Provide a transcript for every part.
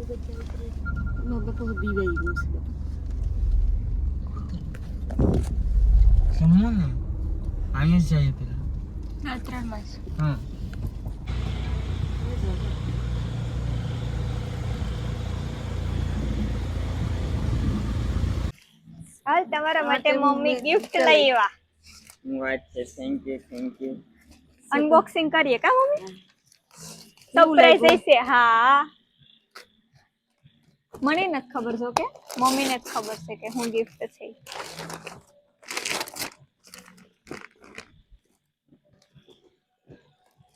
No, bapak bibai musuh. Semua na. Ayah saya pula. હા 3 માસ हाँ. હાલ તમારા માટે મમ્મી ગિફ્ટ લઈ આવ્યા What? Thank you. અનબોક્સિંગ કરીએ કા મમ્મી સરપ્રાઈઝ હશે હા મને નથી ખબર જો કે મમ્મીને જ ખબર છે કે હું ગિફ્ટ છે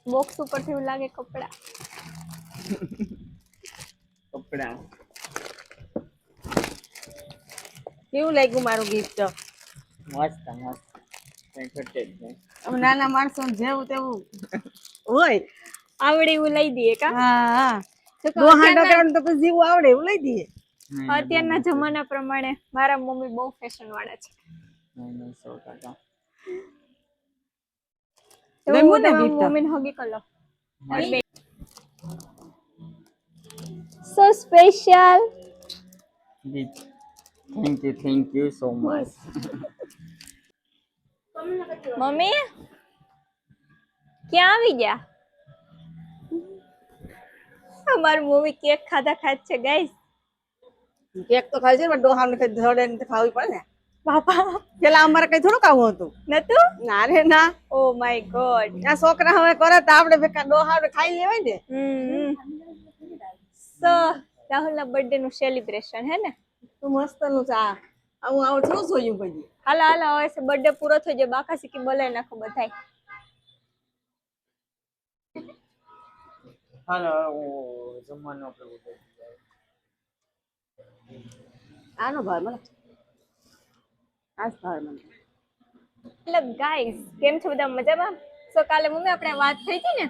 બોક્સ ઉપરથી એવું લાગે કપડા કપડા કેવું લાગ્યું મારું ગિફ્ટ મસ્ત કઈ ઘટે જ નહીં. નાના માણસો જેવું તેવું હોય આવડે એવું લઈ દઈએ કા હા જો કે દોહાંડો અત્યારના- કરવાનું તો પછી જેવું આવડે એવું લઈ દઈએ અત્યારના જમાના પ્રમાણે મારા મમ્મી બહુ ફેશન વાળા છે નહીં, 100%. ગમ્યું ને તમે gift? મમ્મીને હગી કરો so special Gift. Thank you so much. Mummy ક્યાં આવી ગયા અમારી મમ્મી કેક ખાધા ખાત છે ગાઈસ કેક તો ખાય છે પણ ડોહાને કઈ ધડે ને ખાવી પડે ને બાપા પેલા અમારે કઈ થોડું ખાવું હતું નતું ના રે ના ઓ માય ગોડ આ છોકરા હવે કરે તો આપણે બેકાર ડોહાને ખાઈ લેવાય ને સો રાહુલના બર્થડે નું સેલિબ્રેશન હે ને તો મસ્ત નું છે આ આવું આવું થોડું જોયું પછી હાલો હાલો હવે બર્થડે પૂરો થઈ જાય બાકા સીકી બોલાવી નાખો બધાય હાલો જમવાનું આપણે આનો ભાવ મને આજ ભાવ મને હેલો ગાઈસ કેમ છો બધા મજામાં સો કાલે મમ્મી આપણે વાત થઈ હતી ને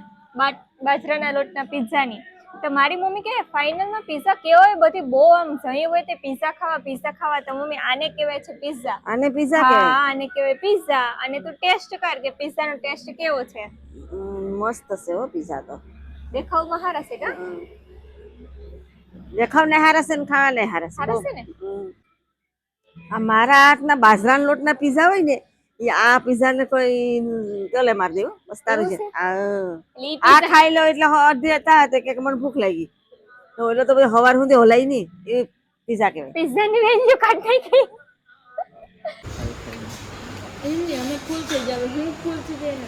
બાજરાના લોટના પિઝાની તો મારી મમ્મી કહે ફાઇનલમાં પિઝા કેવો હોય બધી બહુ આમ જઈ હોય તે પિઝા ખાવા તો મમ્મી આને કહેવાય છે પિઝા આને પીઝા હા કે આને કહેવાય પિઝા અને તું ટેસ્ટ કર કે પિઝાનો ટેસ્ટ કેવો છે મસ્ત છે હો પીઝા તો દેખાવમાં હારા છે કા દેખાવ ને હારા છે ને ખાવા ને હારા છે હારા છે ને આ મારા હાથના બાજરાના લોટના પીઝા હોય ને એ આ પીઝા ને કોઈ ગલે મારી દેવું બસ તારું છે આ ખાઈ લો એટલે અડધી હતા કે મને ભૂખ લાગી તો એટલે તો પછી હવાર સુધી હલાય નહીં એ પીઝા કહેવાય પિઝાની વેલ્યુ કાઢ નાખી અમે ફૂલ થઈ જાવ હું ફૂલ થઈ જાય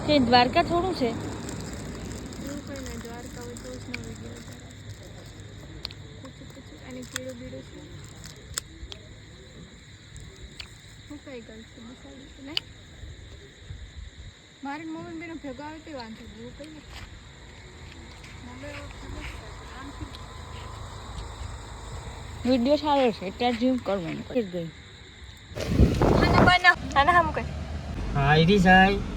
કે દ્વારકા થોડું છે મારે મમ્મી બેનો ભેગા આવે તે વાંધો એવું કઈ વિડીયો સારો છે ત્યાં ઝૂમ કરવાનું કરી ગઈ આના હમ કઈ હા, it is I.